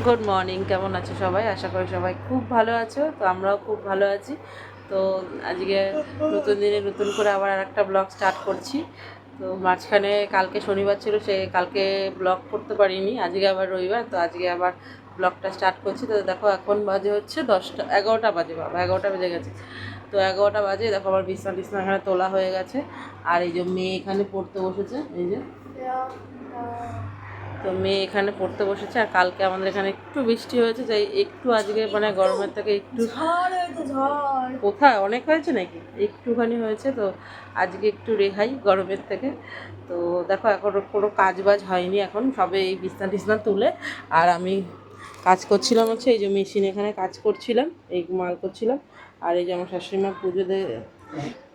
Good morning, কেমন আছো সবাই? আশা করি সবাই খুব ভালো আছো। তো আমরাও খুব ভালো আছি। তো আজকে নতুন দিনে নতুন করে আবার আরেকটা ব্লগ স্টার্ট করছি। তো মাঝখানে কালকে শনিবার ছিল, সে কালকে ব্লগ করতে পারিনি। আজকে আবার রবিবার, তো আজকে আবার ব্লগটা স্টার্ট করছি। তো দেখো এখন বাজে হচ্ছে 11টা বাজে, বাবা 11টা বেজে গেছে। তো 11টা বাজে, দেখো আমার বিছনা টিছনা এখানে তোলা হয়ে গেছে। আর এই যে মেয়ে এখানে পড়তে বসেছে, এই যে। তো মেয়ে এখানে পড়তে বসেছে। আর কালকে আমাদের এখানে একটু বৃষ্টি হয়েছে, তাই একটু আজকে মানে গরমের থেকে একটু কোথায় অনেক হয়েছে নাকি, একটুখানি হয়েছে। তো আজকে একটু রেহাই গরমের থেকে। তো দেখো এখন কোনো কাজ বাজ হয়নি, এখন সবে এই বিছনা টিছনা তুলে আর আমি কাজ করছিলাম হচ্ছে এই যে মেশিন এখানে কাজ করছিলাম, এই মাল করছিলাম। আর এই যে আমার শাশুড়িমা পুজো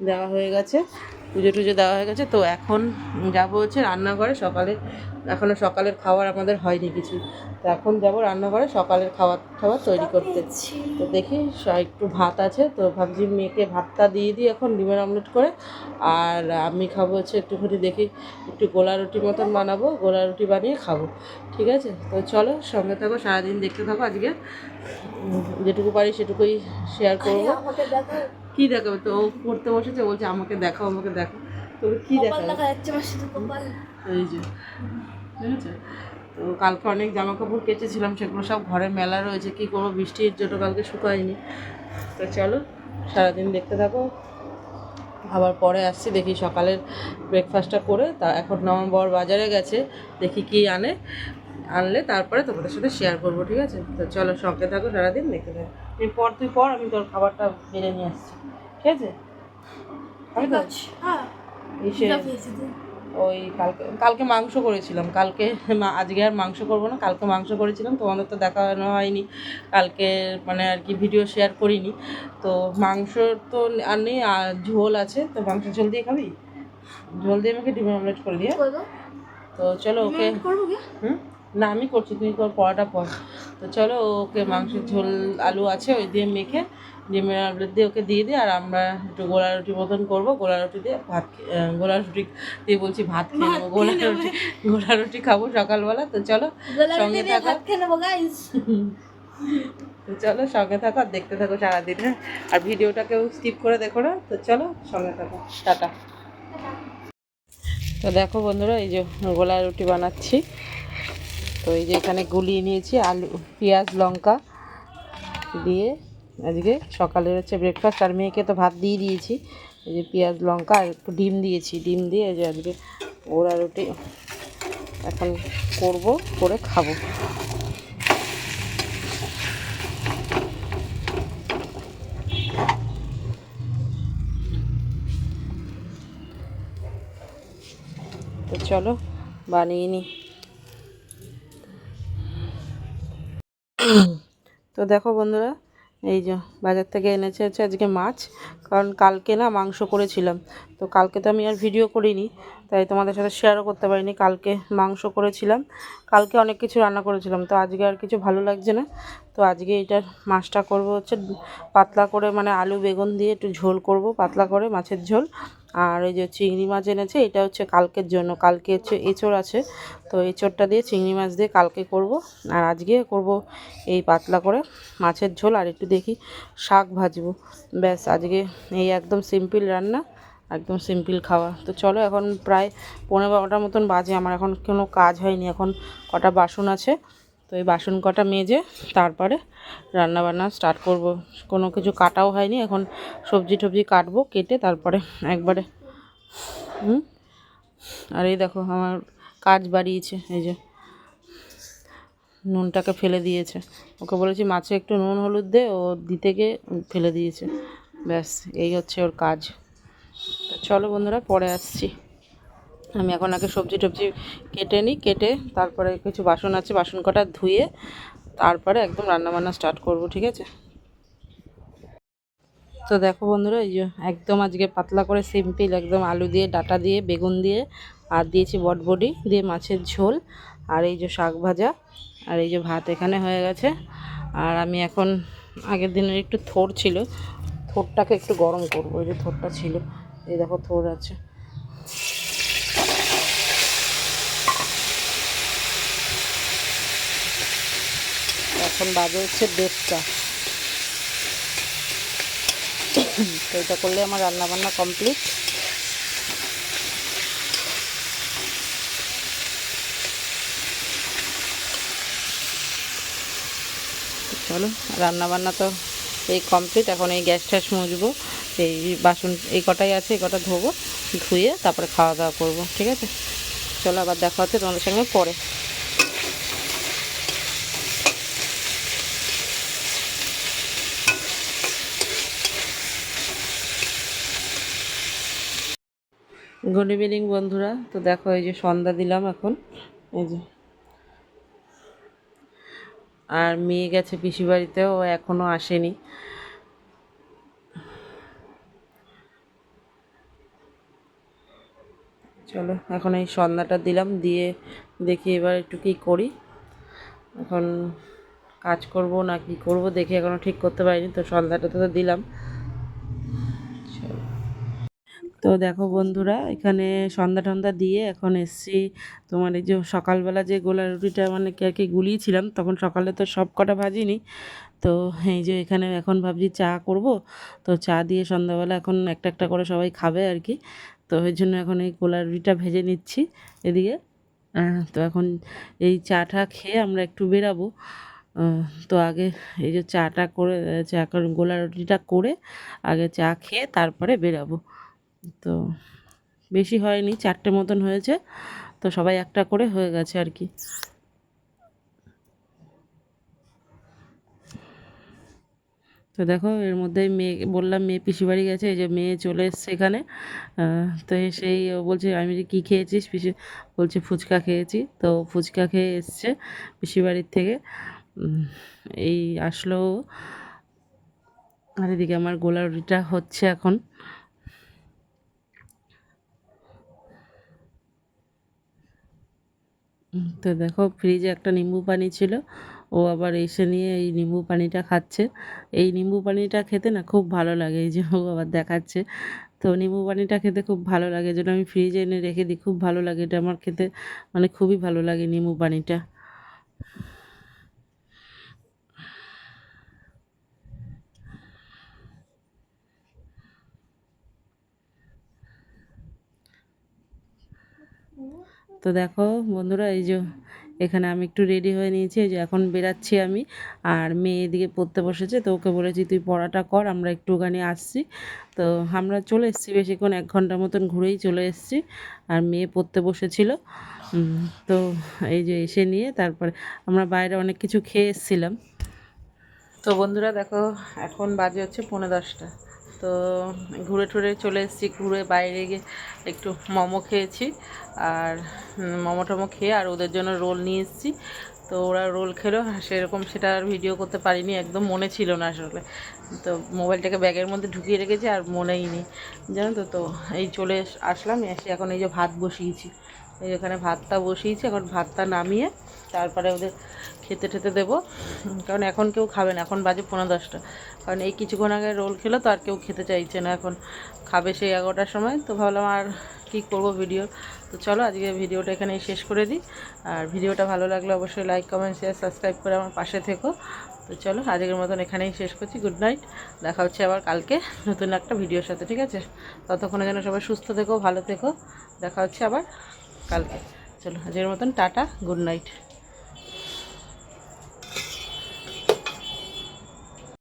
দেওয়া হয়ে গেছে, পুজো টুজো দেওয়া হয়ে গেছে। তো এখন যাবো হচ্ছে রান্নাঘরে। এখনও সকালের খাবার আমাদের হয়নি কিছু। তো এখন যাব রান্নাঘরে সকালের খাবার তৈরি করতে। তো দেখি একটু ভাত আছে, তো ভাবছি মেয়েকে ভাতটা দিয়ে দিই এখন ডিমের অমলেট করে। আর আমি খাবো হচ্ছে একটুখানি, দেখি একটু গোলা রুটি মতন বানাবো, গোলা রুটি বানিয়ে খাবো। ঠিক আছে, তো চলো সঙ্গে থাকো, সারাদিন দেখতে থাকো। আজকে যেটুকু পারি সেটুকুই শেয়ার করবো। কি দেখাবে? তো ও পড়তে বসেছে, বলছে আমাকে দেখাও, আমাকে দেখো। তো কি দেখাবে? এই যে, ঠিক আছে। তো কালকে অনেক জামা কাপড় কেচেছিলাম, সেগুলো সব ঘরে মেলা রয়েছে। কী করবো, বৃষ্টির জন্য কালকে শুকায়নি। তো চলো সারাদিন দেখতে থাকো। আবার পরে আসছি, দেখি সকালের ব্রেকফাস্টটা করে। তা এখন আমার বর বাজারে গেছে, দেখি কি আনলে তারপরে তোমাদের সাথে শেয়ার করবো। ঠিক আছে, তো চলো সঙ্গে থাকো, সারাদিন দেখতে থাকো। তুই পর, আমি তোর খাবারটা বেড়ে নিয়ে আসছি। ঠিক আছে, আমি তো ইসে ওই কালকে মাংস করেছিলাম। আজকে আর মাংস করবো না, কালকে মাংস করেছিলাম, তোমাদের তো দেখানো হয়নি কালকে, মানে আর কি ভিডিও শেয়ার করিনি। তো মাংস তো আর নেই, আর ঝোল আছে। তো মাংস ঝোল দিয়ে খাবি? ঝোল দিয়ে আমাকে ডিমের অমলেট করে দিয়ে। তো চলো ওকে, হুম, না আমি করছি, তুই তোর পড়াটা পর। তো চলো ওকে মাংসের ঝোল আলু আছে, ওই দিয়ে মেখে ডিমের অমলেট দিয়ে ওকে দিয়ে দিই। আর আমরা একটু গোলা রুটি মতন করবো, গোলা রুটি দিয়ে গোলা রুটি দিয়ে বলছি ভাত খেয়ে নেবো, গোলা রুটি খাবো সকালবেলা। তো চলো সঙ্গে থাকো, তো চলো সঙ্গে থাকো আর দেখতে থাকো সারাদিন। হ্যাঁ, আর ভিডিওটাকেও স্কিপ করে দেখো না। তো চলো সঙ্গে থাকো, টাটা। তো দেখো বন্ধুরা, এই যে গোলা রুটি বানাচ্ছি। তো এই যে এখানে গুলিয়ে নিয়েছি আলু, পেঁয়াজ, লঙ্কা দিয়ে। আজকে সকালের হচ্ছে ব্রেকফাস্ট। আর মেয়েকে তো ভাত দিয়ে দিয়েছি। এই যে পেঁয়াজ, লঙ্কা আর একটু ডিম দিয়েছি, ডিম দিয়ে এই যে আজকে গোলা রুটি এখন করে খাবো। তো চলো বানিয়ে নিই। তো দেখো বন্ধুরা, এই যে বাজার থেকে এনেছে হচ্ছে আজকে মাছ। কারণ কালকে না মাংস করেছিলাম, তো কালকে তো আমি আর ভিডিও করিনি, তাই তোমাদের সাথে শেয়ারও করতে পারিনি। কালকে মাংস করেছিলাম, কালকে অনেক কিছু রান্না করেছিলাম, তো আজকে আর কিছু ভালো লাগছে না। তো আজকে এটার মাছটা করব হচ্ছে পাতলা করে, মানে আলু বেগুন দিয়ে একটু ঝোল করব, পাতলা করে মাছের ঝোল। আর এই যে চিংড়ি মাছ এনেছে, এটা হচ্ছে কালকের জন্য। কালকে হচ্ছে এঁচোড় আছে, তো এঁচোড়টা দিয়ে চিংড়ি মাছ দিয়ে কালকে করব। আর আজকে করব এই পাতলা করে মাছের ঝোল, আর একটু দেখি শাক ভাজবো। ব্যাস আজকে এই একদম সিম্পল রান্না, একদম সিম্পল খাওয়া। তো চলো এখন প্রায় 11:15 মতন বাজে, আমার এখন কোনো কাজ হয়নি। এখন কটা বাসন আছে, তো এই বাসন কটা মেজে তারপরে রান্নাবান্না স্টার্ট করব। কোনো কিছু কাটাও হয়নি, এখন সবজি টবজি কাটবো, কেটে তারপরে একবারে। আর এই দেখো আমার কাজ বাড়িয়েছে, এই যে নুনটাকে ফেলে দিয়েছে। ওকে বলেছি মাছে একটু নুন হলুদ দে, ও দিতে গিয়ে ফেলে দিয়েছে। ব্যাস এই হচ্ছে ওর কাজ। তো চলো বন্ধুরা পরে আসছি। আমি এখন আগে সবজি টবজি কেটে নিই, কেটে তারপরে কিছু বাসন আছে, বাসন কটা ধুয়ে তারপরে একদম রান্নাবান্না স্টার্ট করব। ঠিক আছে, তো দেখো বন্ধুরা, এই যে একদম আজকে পাতলা করে সিম্পল, একদম আলু দিয়ে, ডাঁটা দিয়ে, বেগুন দিয়ে, আর দিয়েছি বটবডি দিয়ে মাছের ঝোল, আর এই যে শাক ভাজা, আর এই যে ভাত এখানে হয়ে গেছে। আর আমি এখন আগের দিনের একটু থোড় ছিল, থোড়টাকে একটু গরম করবো। এই যে থোড়টা ছিল, এই দেখো থোড় আছে। এখন বাজে হচ্ছে 1:30। তো এটা করলে আমার রান্নাবান্না কমপ্লিট। চলো, রান্নাবান্না তো এই কমপ্লিট। এখন এই গ্যাস ট্যাস মুছবো, এই বাসন এই কটাই আছে, এই কটা ধোবো, ধুয়ে তারপরে খাওয়া দাওয়া করবো। ঠিক আছে, চলো আবার দেখা হচ্ছে তোমাদের সঙ্গে পরে। গুড ইভিনিং বন্ধুরা। তো দেখো এই যে সন্ধ্যা দিলাম এখন, এই যে। আর মেয়ে গেছে পিসি বাড়িতেও, ও এখনও আসেনি। চলো এখন এই সন্ধ্যাটা দিলাম, দিয়ে দেখি এবার একটু কী করি। এখন কাজ করব না কি করব দেখি, এখনও ঠিক করতে পারিনি। তো সন্ধ্যাটা তো দিলাম। তো দেখো বন্ধুরা, এখানে সন্ধ্যা টন্ধা দিয়ে এখন এসছি তোমার এই যে সকালবেলা যে গোলা রুটিটা মানে আর কি গুলিয়েছিলাম, তখন সকালে তো সব কটা ভাজিনি। তো এই যে এখানে এখন ভাবছি চা করব। তো চা দিয়ে সন্ধ্যাবেলা এখন একটা একটা করে সবাই খাবে আর কি। তো ওই জন্য এখন এই গোলা রুটিটা ভেজে নিচ্ছি এদিকে। তো এখন এই চাটা খেয়ে আমরা একটু বেরাবো। তো আগে এই যে চাটা করে চা গোলা রুটিটা করে আগে চা খেয়ে তারপরে বেরাবো। তো বেশি হয়নি, 4টে মতন হয়েছে। তো সবাই একটা করে হয়ে গেছে আর কি। তো দেখো এর মধ্যেই মেয়ে বললাম, মেয়ে পিসি বাড়ি গেছে, এই যে মেয়ে চলে এসছে এখানে। তো এসেই ও বলছে, আমি যে কী খেয়েছিস পিসি, বলছে ফুচকা খেয়েছি। তো ফুচকা খেয়ে এসছে পিসি বাড়ির থেকে। এই আসলো। আর এদিকে আমার গোলা রুটিটা হচ্ছে এখন। তো দেখো ফ্রিজে একটা নিম্বু পানি ছিল, ও আবার এসে নিয়ে এই নিম্বু পানিটা খাচ্ছে। এই নিম্বু পানিটা খেতে না খুব ভালো লাগে, এই যে ও আবার দেখাচ্ছে। তো নিম্বু পানিটা খেতে খুব ভালো লাগে, যেটা আমি ফ্রিজে এনে রেখে দিই, খুব ভালো লাগে এটা আমার খেতে, মানে খুবই ভালো লাগে নিম্বু পানিটা। তো দেখো বন্ধুরা, এই যে এখানে আমি একটু রেডি হয়ে নিয়েছি, এই যে এখন বেরাচ্ছি আমি। আর মেয়ে এদিকে পড়তে বসেছে, তো ওকে বলেছি তুই পড়াটা কর, আমরা একটুখানি আসছি। তো আমরা চলে এসেছি, বেশিক্ষণ 1 ঘন্টার মতন ঘুরেই চলে এসেছি। আর মেয়ে পড়তে বসেছিল। তো এই যে এসে নিয়ে তারপরে আমরা বাইরে অনেক কিছু খেয়ে এসেছিলাম। তো বন্ধুরা দেখো, এখন বাজে হচ্ছে 10:45। তো ঘুরে টুরে চলে এসেছি, ঘুরে বাইরে গিয়ে একটু মোমো খেয়েছি। আর মোমো টোমো খেয়ে আর ওদের জন্য রোল নিয়ে এসেছি। তো ওরা রোল খেলো, সেরকম সেটা আর ভিডিও করতে পারিনি, একদম মনে ছিল না আসলে। তো মোবাইলটাকে ব্যাগের মধ্যে ঢুকিয়ে রেখেছি, আর মনেই নেই, জানো তো। তো এই চলে আসলাম, এসে এখন এই যে ভাত বসিয়েছি, এই এখানে ভাতটা বসিয়েছি। এখন ভাতটা নামিয়ে তারপরে ওদের খেতে টেতে দেবো। কারণ এখন কেউ খাবে না, এখন বাজে 10:45। কারণ এই কিছুক্ষণ আগে রোল খেলো, তো আর কেউ খেতে চাইছে না, এখন খাবে সেই 11টার সময়। তো ভাবলাম আর কী করবো ভিডিও। তো চলো আজকে ভিডিওটা এখানেই শেষ করে দিই। আর ভিডিওটা ভালো লাগলে অবশ্যই লাইক কমেন্ট শেয়ার সাবস্ক্রাইব করে আমার পাশে থেকো। তো চলো আজকের মতন এখানেই শেষ করছি। গুড নাইট, দেখা হচ্ছে আবার কালকে নতুন একটা ভিডিওর সাথে, ঠিক আছে? ততক্ষণে যেন সবাই সুস্থ থেকো, ভালো থেকো। দেখা হচ্ছে আবার কালকে। চলো আজকের মতন টাটা, গুড নাইট।